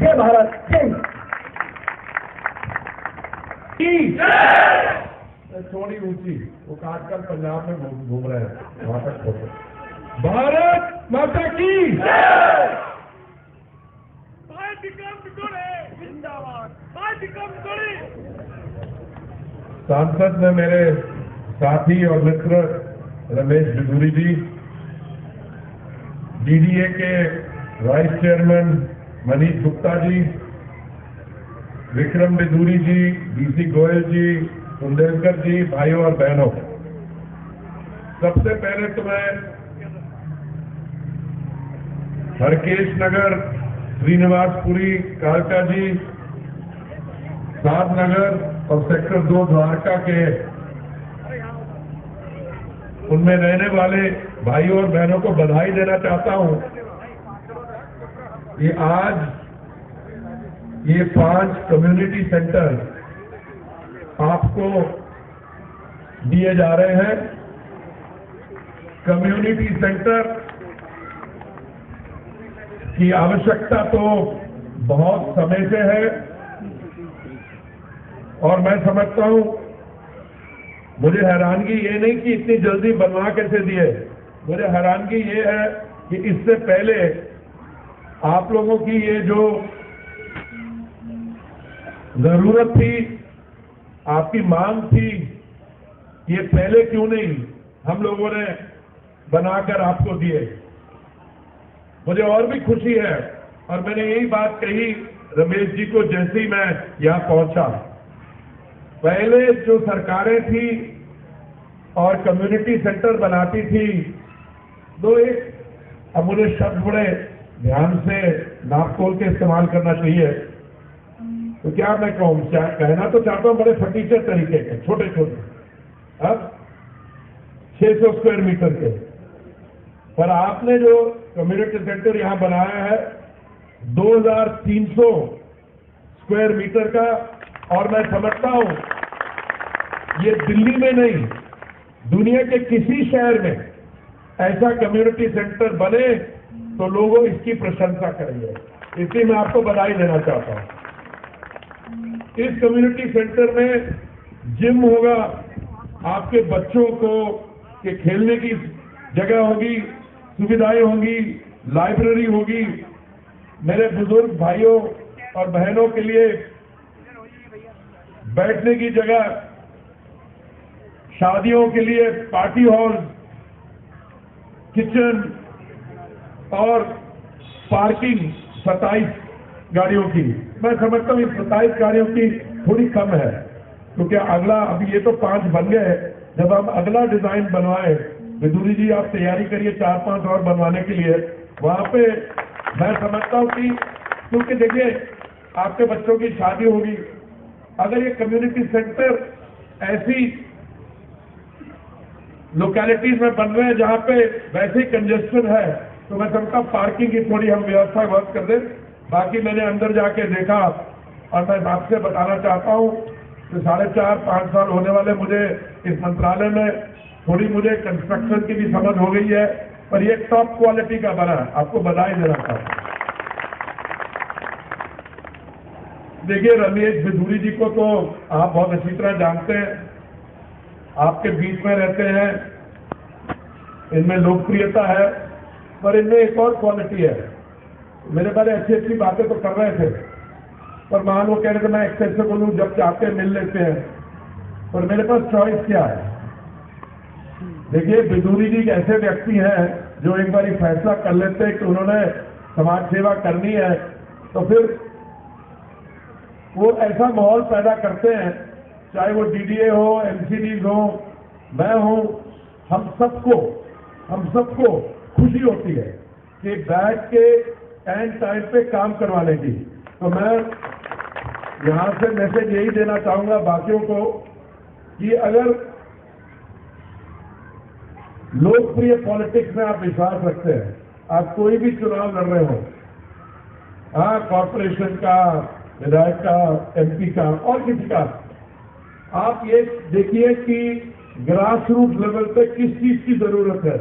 जय भारत, जय थोड़ी ऊंची, वो आजकल पंजाब में घूम रहे हैं, वहां तक पहुंचे। भारत माता की सांसद में मेरे साथी और मित्र रमेश बिधूरी जी, डीडीए के वाइस चेयरमैन मनीष गुप्ता जी, विक्रम बिधूरी जी, डीसी गोयल जी, कुंदेलकर जी, भाइयों और बहनों, सबसे पहले तो मैं हरकेश नगर, श्रीनिवासपुरी, कालका जी, सात नगर और सेक्टर 2 द्वारका के उनमें रहने वाले भाइयों और बहनों को बधाई देना चाहता हूं कि आज ये 5 कम्युनिटी सेंटर आपको दिए जा रहे हैं। कम्युनिटी सेंटर की आवश्यकता तो बहुत समय से है और मैं समझता हूं, मुझे हैरानगी ये नहीं कि इतनी जल्दी बनवा कैसे दिए, मुझे हैरानगी ये है कि इससे पहले आप लोगों की ये जो जरूरत थी, आपकी मांग थी, ये पहले क्यों नहीं हम लोगों ने बनाकर आपको दिए। मुझे और भी खुशी है और मैंने यही बात कही रमेश जी को जैसे ही मैं यहां पहुंचा। पहले जो सरकारें थी और कम्युनिटी सेंटर बनाती थी, दो एक, अब मुझे शब्द बड़े ध्यान से नाप तोल के इस्तेमाल करना चाहिए, तो क्या मैं कहूं, कहना तो चाहता हूं बड़े फटीचर तरीके के, छोटे छोटे, अब 600 स्क्वायर मीटर के, पर आपने जो कम्युनिटी सेंटर यहां बनाया है 2300 स्क्वायर मीटर का, और मैं समझता हूं ये दिल्ली में नहीं, दुनिया के किसी शहर में ऐसा कम्युनिटी सेंटर बने तो लोग इसकी प्रशंसा करेंगे। इसलिए मैं आपको बधाई देना चाहता हूं। इस कम्युनिटी सेंटर में जिम होगा, आपके बच्चों को के खेलने की जगह होगी, सुविधाएं होंगी, लाइब्रेरी होगी, मेरे बुजुर्ग भाइयों और बहनों के लिए बैठने की जगह, शादियों के लिए पार्टी हॉल, किचन और पार्किंग 27 गाड़ियों की। मैं समझता हूं इस 27 गाड़ियों की थोड़ी कम है, क्योंकि अगला, अभी ये तो 5 बन गए, जब हम अगला डिजाइन बनवाए, बिधूरी जी आप तैयारी करिए 4-5 और बनवाने के लिए, वहां पे मैं समझता हूं कि, क्योंकि देखिए आपके बच्चों की शादी होगी, अगर ये कम्युनिटी सेंटर ऐसी लोकेलिटीज में बन रहे हैं जहां पे वैसे ही कंजेस्शन है, तो मैं समझता पार्किंग की थोड़ी हम व्यवस्था वर्क कर दें। बाकी मैंने अंदर जाके देखा और मैं आपसे बताना चाहता हूं कि 4.5-5 साल होने वाले मुझे इस मंत्रालय में, थोड़ी मुझे कंस्ट्रक्शन की भी समझ हो गई है, पर ये टॉप क्वालिटी का बना, आपको बधाई देना चाहता हूं। देखिए रमेश बिधूरी जी को तो आप बहुत अच्छी तरह जानते हैं, आपके बीच में रहते हैं, इनमें लोकप्रियता है, पर इनमें एक और क्वालिटी है। मेरे बारे अच्छी अच्छी बातें तो कर रहे थे, पर मान वो कह रहे थे मैं एक्सेसिबल हूं, जब चाहते हैं मिल लेते हैं, पर मेरे पास चॉइस क्या है। देखिए बिधूरी जी ऐसे व्यक्ति हैं जो एक बार फैसला कर लेते हैं कि उन्होंने समाज सेवा करनी है, तो फिर वो ऐसा माहौल पैदा करते हैं, चाहे वो डीडीए हो, एमसीडीज हो, मैं हूं, हम सबको खुशी होती है कि बैठ के एंड टाइम पे काम करवाने की। तो मैं यहां से मैसेज यही देना चाहूंगा बाकियों को कि अगर लोकप्रिय पॉलिटिक्स में आप विश्वास रखते हैं, आप कोई भी चुनाव लड़ रहे हो, हाँ कॉर्पोरेशन का, विधायक का, एमपी का और किसी का, आप ये देखिए कि ग्रास रूट लेवल पे किस चीज की जरूरत है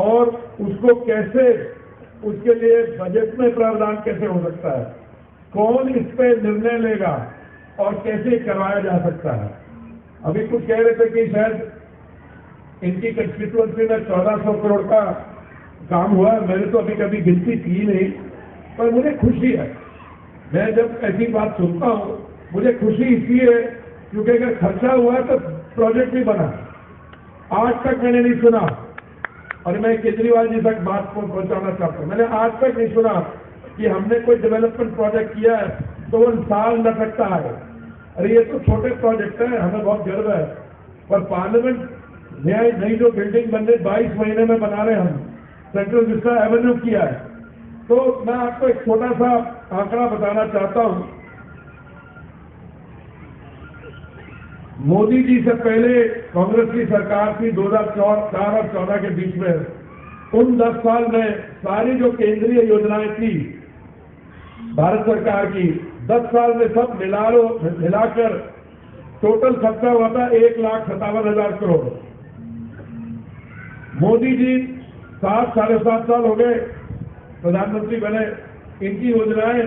और उसको कैसे उसके लिए बजट में प्रावधान कैसे हो सकता है, कौन इस पे निर्णय लेगा और कैसे करवाया जा सकता है। अभी कुछ कह रहे थे कि शायद इनकी कंस्टिट्यूएंसी में 1400 करोड़ का काम हुआ है। मैंने तो अभी कभी गिनती की नहीं, पर मुझे खुशी है। मैं जब ऐसी बात सुनता हूँ मुझे खुशी इसलिए है क्योंकि अगर खर्चा हुआ तो प्रोजेक्ट भी बना। आज तक मैंने नहीं सुना, और मैं केजरीवाल जी तक बात को पहुंचाना चाहता हूं, मैंने आज तक नहीं सुना कि हमने कोई डेवलपमेंट प्रोजेक्ट किया है तो वो साल न सकता है। अरे ये तो छोटे प्रोजेक्ट है, हमें बहुत गर्व है, पर पार्लियामेंट नई जो बिल्डिंग बन रही 22 महीने में बना रहे हम, सेंट्रल विस्टा एवेन्यू किया है। तो मैं आपको एक छोटा सा आंकड़ा बताना चाहता हूं। मोदी जी से पहले कांग्रेस की सरकार थी 2004 और 14 के बीच में, उन 10 साल में सारी जो केंद्रीय योजनाएं थी भारत सरकार की, 10 साल में सब मिलाकर टोटल खर्चा हुआ था 1,57,000 करोड़। मोदी जी 7-7.5 साल हो गए प्रधानमंत्री बने, इनकी योजनाएं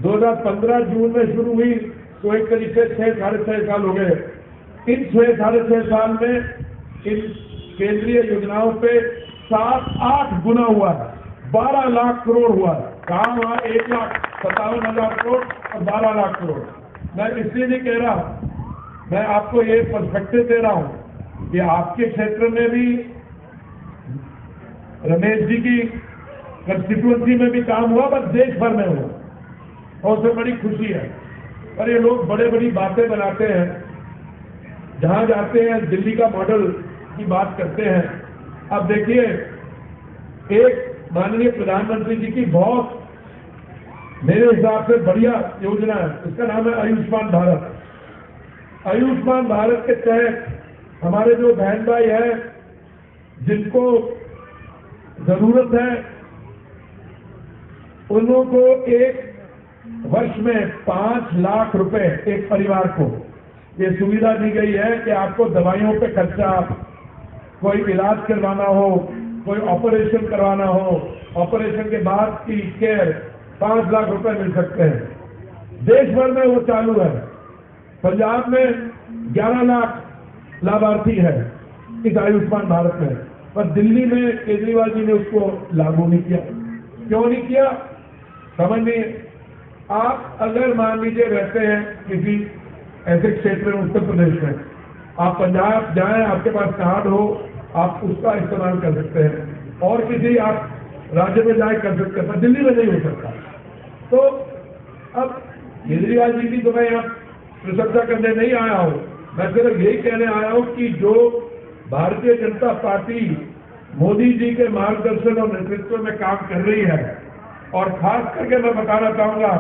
2015 जून में शुरू हुई तो एक करीब से 6-6.5 साल हो गए। इन 6-6.5 साल में इन केंद्रीय योजनाओं पे 7-8 गुना हुआ है, 12 लाख करोड़ हुआ है। कहाँ हुआ 1,57,000 करोड़ और 12 लाख करोड़। मैं इसलिए नहीं कह रहा, मैं आपको ये पर्सपेक्टिव दे रहा हूं कि आपके क्षेत्र में भी रमेश जी की कंस्टिट्यूएंसी में भी काम हुआ, बस देश भर में हुआ, और उससे बड़ी खुशी है। पर ये लोग बड़े बड़ी बातें बनाते हैं, जहां जाते हैं दिल्ली का मॉडल की बात करते हैं। अब देखिए, एक माननीय प्रधानमंत्री जी की बहुत मेरे हिसाब से बढ़िया योजना है, उसका नाम है आयुष्मान भारत। आयुष्मान भारत के तहत हमारे जो बहन भाई हैं जिनको जरूरत है, उन लोगों को एक वर्ष में 5 लाख रुपए एक परिवार को ये सुविधा दी गई है कि आपको दवाइयों पे खर्चा, कोई इलाज करवाना हो, कोई ऑपरेशन करवाना हो, ऑपरेशन के बाद की केयर 5 लाख रुपए मिल सकते हैं। देश भर में वो चालू है। पंजाब में 11 लाख लाभार्थी है इस आयुष्मान भारत में, पर दिल्ली में केजरीवाल जी ने उसको लागू नहीं किया। क्यों नहीं किया समझ नहीं। आप अगर मान लीजिए रहते हैं किसी ऐसे क्षेत्र में, उत्तर प्रदेश में, आप पंजाब जाएं, आपके पास कार्ड हो, आप उसका इस्तेमाल कर सकते हैं, और किसी आप राज्य में जाए कर सकते हैं, पर दिल्ली में नहीं हो सकता। तो अब केजरीवाल जी की तो मैं यहाँ प्रशंसा करने नहीं आया हूँ, मैं सिर्फ यही कहने आया हूँ कि जो भारतीय जनता पार्टी मोदी जी के मार्गदर्शन और नेतृत्व में काम कर रही है, और खास करके मैं बताना चाहूंगा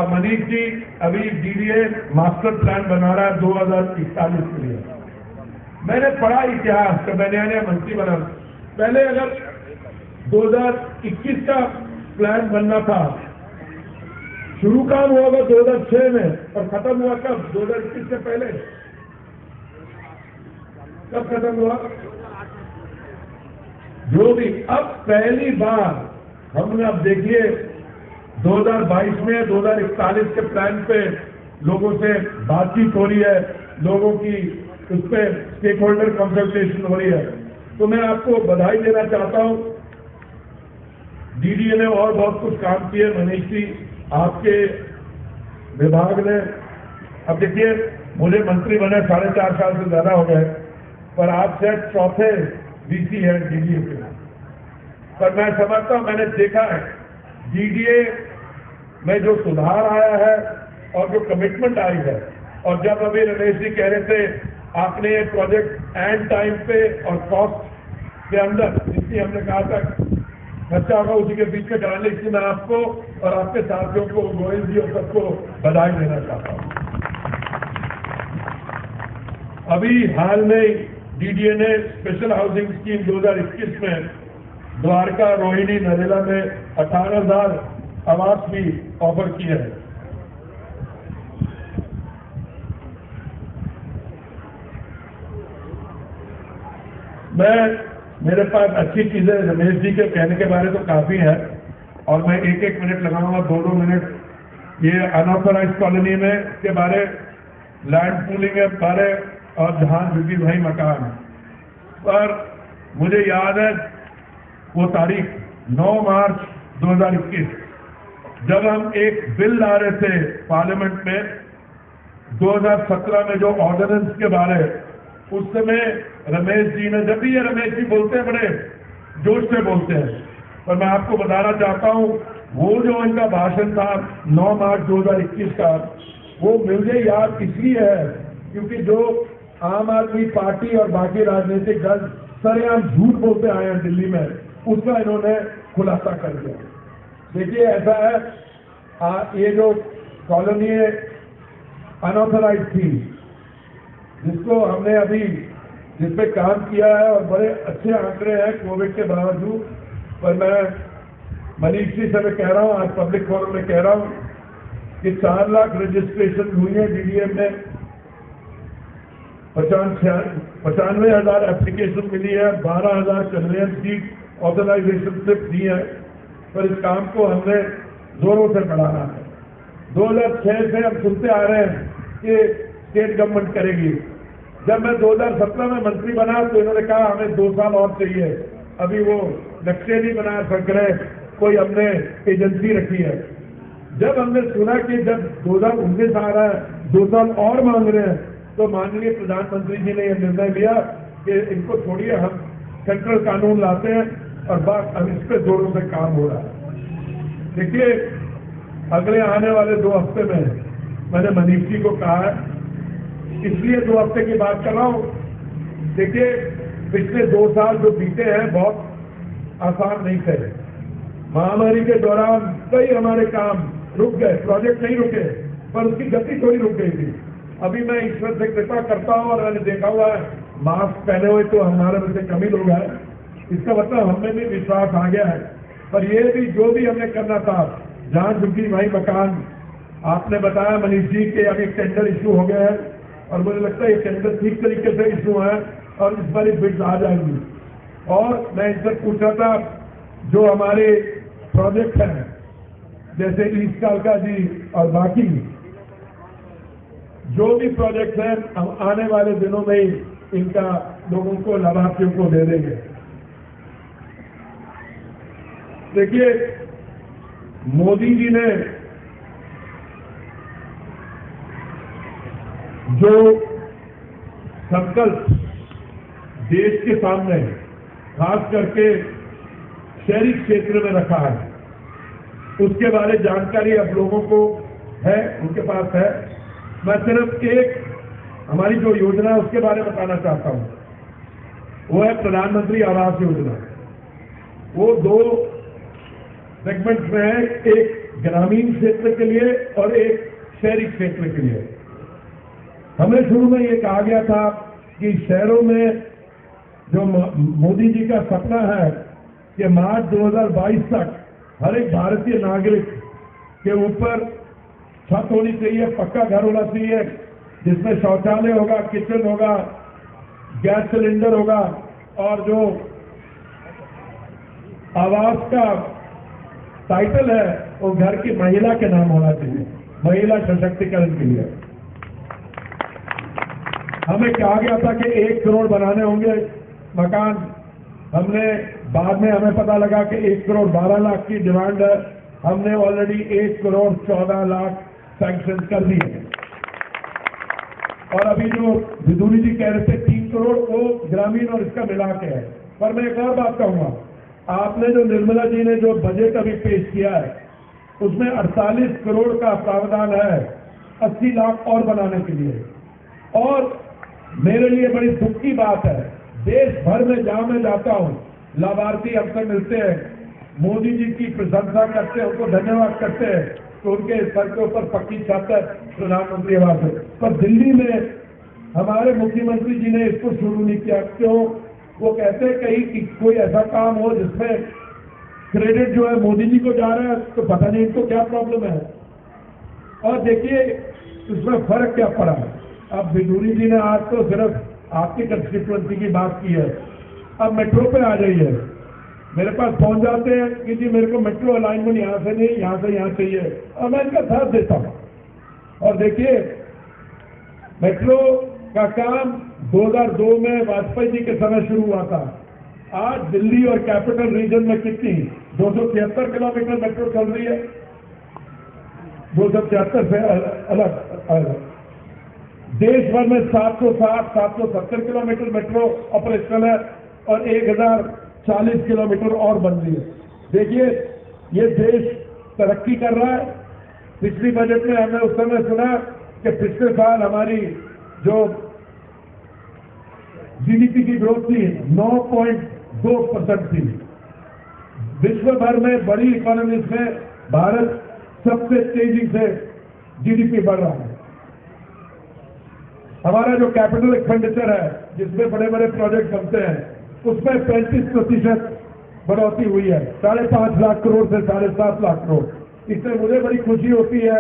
मनीष जी अभी डीडीए मास्टर प्लान बना रहा है 2041 के लिए। मैंने पढ़ा इतिहास का, मैं नया मंत्री बना, पहले अगर 2021 का प्लान बनना था, शुरू काम हुआ था 2006 में और खत्म हुआ कब? 2021 से पहले कब खत्म हुआ? जो भी, अब पहली बार हमने, अब देखिए 2022 में 2041 के प्लान पे लोगों से बातचीत हो रही है, लोगों की उस पर स्टेक होल्डर कंसल्टेशन हो रही है। तो मैं आपको बधाई देना चाहता हूं। डीडीए ने और बहुत कुछ काम किए, मनीष जी आपके विभाग ने। अब देखिए, मुझे मंत्री बने 4.5 साल से ज्यादा हो गए, पर आप शायद चौथे डीसी हैं डीडीए के। पर मैं समझता हूं, मैंने देखा है डीडीए में जो सुधार आया है और जो कमिटमेंट आई है, और जब अभी रमेश जी कह रहे थे आपने ये प्रोजेक्ट एंड टाइम पे और कॉस्ट के अंदर, जिसकी हमने कहा था खर्चा होगा उसी के बीच में कराने, इसलिए मैं आपको और आपके साथियों को, गोयल जी और सबको बधाई देना चाहता हूं। अभी हाल में डीडीए ने स्पेशल हाउसिंग स्कीम 2021 में द्वारका, रोहिणी, नरेला में 18,000 आवास भी ऑफर किए हैं। मैं मेरे पास अच्छी चीजें रमेश जी के कहने के बारे तो काफी है, और मैं 1-1 मिनट लगाऊंगा, 2-2 मिनट ये अनऑथराइज कॉलोनी में के बारे, लैंड पूलिंग के बारे और जहां झुग्गी भाई मकान पर। मुझे याद है वो तारीख 9 मार्च 2021, जब हम एक बिल ला रहे थे पार्लियामेंट में 2017 में जो ऑर्डिनेंस के बारे, उस समय रमेश जी ने, जब भी ये रमेश जी बोलते हैं बड़े जोश से बोलते हैं, पर मैं आपको बताना चाहता हूं वो जो इनका भाषण था 9 मार्च 2021 का, वो मुझे याद इसलिए है क्योंकि जो आम आदमी पार्टी और बाकी राजनीतिक दल सरेआम झूठ बोलते आए हैं दिल्ली में, उसका इन्होंने खुलासा कर दिया। देखिए ऐसा है, ये जो कॉलोनी अनऑथराइज थी, जिसको हमने अभी जिस पे काम किया है और बड़े अच्छे आंकड़े हैं कोविड के बावजूद, पर मैं मनीष जी से मैं कह रहा हूं, आज पब्लिक फोरम में कह रहा हूं कि 4 लाख रजिस्ट्रेशन हुई है डीडीएम में, 95,000 एप्लीकेशन मिली है, 12,000 कन्वेंस की ऑथराइजेशन स्लिप दी है, पर इस काम को हमने जोरों से बढ़ाना है। 2006 से हम सुनते आ रहे हैं कि स्टेट गवर्नमेंट करेगी। जब मैं 2017 में मंत्री बना तो इन्होंने कहा हमें 2 साल और चाहिए, अभी वो नक्शे नहीं बना सक रहे, कोई हमने एजेंसी रखी है। जब हमने सुना कि जब 2019 आ रहा है 2 साल और मांग रहे हैं, तो माननीय प्रधानमंत्री जी ने यह निर्णय लिया कि इनको छोड़िए, हम सेंट्रल कानून लाते हैं और बस अब इस पे जोरों से काम हो रहा है। देखिए अगले आने वाले 2 हफ्ते में मैंने मनीष जी को कहा है, इसलिए 2 हफ्ते की बात कर रहा हूं। देखिए पिछले 2 साल जो बीते हैं बहुत आसान नहीं थे। महामारी के दौरान कई हमारे काम रुक गए, प्रोजेक्ट नहीं रुके, पर उसकी गति थोड़ी रुक गई थी। अभी मैं ईश्वर से कृपा करता हूं और मैंने देखा हुआ है मास्क पहने हुए तो हमारे में से कम ही लोग हैं, इसका मतलब हमें भी विश्वास आ गया है। पर ये भी जो भी हमें करना था, जहां झुग्गी भाई मकान आपने बताया मनीष जी के अभी टेंडर इश्यू हो गया है, और मुझे लगता है ये टेंडर ठीक तरीके से इश्यू है और इस बार बिड्स आ जाएंगी। और मैं इनसे पूछा था जो हमारे प्रोजेक्ट हैं जैसे ईस्ट कालका जी और बाकी जो भी प्रोजेक्ट हैं, हम आने वाले दिनों में ही इनका लोगों को, लाभार्थियों को दे देंगे। देखिए मोदी जी ने जो संकल्प देश के सामने खास करके शहरी क्षेत्र में रखा है, उसके बारे जानकारी अब लोगों को है, उनके पास है। मैं सिर्फ एक हमारी जो योजना है उसके बारे में बताना चाहता हूं, वो है प्रधानमंत्री आवास योजना। वो 2 सेगमेंट में है, एक ग्रामीण क्षेत्र के लिए और एक शहरी क्षेत्र के लिए। हमें शुरू में ये कहा गया था कि शहरों में जो मोदी जी का सपना है कि मार्च 2022 तक हर एक भारतीय नागरिक के ऊपर छत होनी चाहिए, पक्का घर होना चाहिए, जिसमें शौचालय होगा, किचन होगा, गैस सिलेंडर होगा, और जो आवास का टाइटल है वो घर की महिला के नाम होना चाहिए, महिला सशक्तिकरण के लिए। हमें कहा गया था कि 1 करोड़ बनाने होंगे मकान। हमने बाद में हमें पता लगा कि 1 करोड़ 12 लाख की डिमांड है। हमने ऑलरेडी 1 करोड़ 14 लाख सैंक्शन कर दिए। और अभी जो विदुरी जी कह रहे थे 3 करोड़, वो ग्रामीण और इसका मिला के है। पर मैं एक और बात कहूंगा, आपने जो निर्मला जी ने जो बजट अभी पेश किया है उसमें 48 करोड़ का प्रावधान है 80 लाख और बनाने के लिए। और मेरे लिए बड़ी दुख की बात है, देश भर में जहां मैं जाता हूं, लाभार्थी हमसे मिलते हैं, मोदी जी की प्रशंसा करते हैं, उनको धन्यवाद करते हैं, तो उनके सर के ऊपर पक्की छत है प्रधानमंत्री आवास है। पर दिल्ली में हमारे मुख्यमंत्री जी ने इसको शुरू नहीं किया। क्यों? वो कहते हैं कहीं कि कोई ऐसा काम हो जिसमें क्रेडिट जो है मोदी जी को जा रहा है, तो पता नहीं इनको क्या प्रॉब्लम है। और देखिए इसमें फर्क क्या पड़ा है। अब विदुरी जी ने आज तो सिर्फ आपकी कंस्टिट्यूएंसी की बात की है, अब मेट्रो पे आ जाइए, मेरे पास पहुंच जाते हैं कि जी मेरे को मेट्रो अलाइनमेंट यहाँ से नहीं, यहाँ से यहाँ चाहिए, और मैं इनका साथ देता हूँ। और देखिए, मेट्रो का काम 2002 में वाजपेयी जी के समय शुरू हुआ था। आज दिल्ली और कैपिटल रीजन में कितनी 273 किलोमीटर मेट्रो चल रही है, 273 से अलग। देश भर में 760-770 किलोमीटर मेट्रो ऑपरेशनल है और 1040 किलोमीटर और बन रही है। देखिए, ये देश तरक्की कर रहा है। पिछली बजट में हमने उस समय सुना कि पिछले साल हमारी जो जीडीपी की ग्रोथ थी 9.2% थी। विश्व भर में बड़ी इकोनॉमीज में भारत सबसे तेजी से जीडीपी बढ़ रहा है। हमारा जो कैपिटल एक्सपेंडिचर है, जिसमें बड़े बड़े प्रोजेक्ट बनते हैं, उसमें 35% बढ़ोतरी हुई है, 5.5 लाख करोड़ से 7.5 लाख करोड़। इससे मुझे बड़ी खुशी होती है।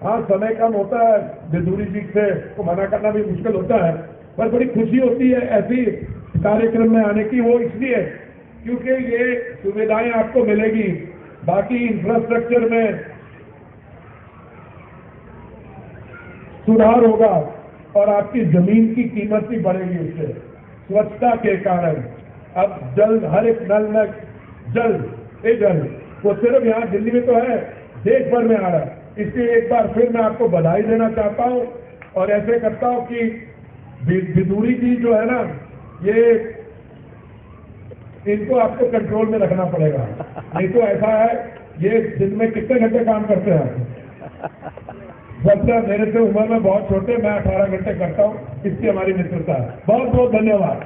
हाँ, समय कम होता है, बेदूरी जी से को मना करना भी मुश्किल होता है, पर बड़ी खुशी होती है ऐसी कार्यक्रम में आने की। वो इसलिए क्योंकि ये सुविधाएं आपको मिलेगी, बाकी इंफ्रास्ट्रक्चर में सुधार होगा और आपकी जमीन की कीमत भी बढ़ेगी उससे। स्वच्छता के कारण अब जल, हर एक नल में जल वो सिर्फ यहाँ दिल्ली में तो है, देश भर में आ रहा है। इसलिए एक बार फिर मैं आपको बधाई देना चाहता हूँ और ऐसे करता हूँ कि बिदूरी जी जो है ना, ये इनको आपको कंट्रोल में रखना पड़ेगा, नहीं तो ऐसा है, ये दिन में कितने घंटे काम करते हैं? सबसे मेरे से उम्र में बहुत छोटे, मैं 18 घंटे करता हूँ। इसकी हमारी मित्रता है। बहुत बहुत धन्यवाद।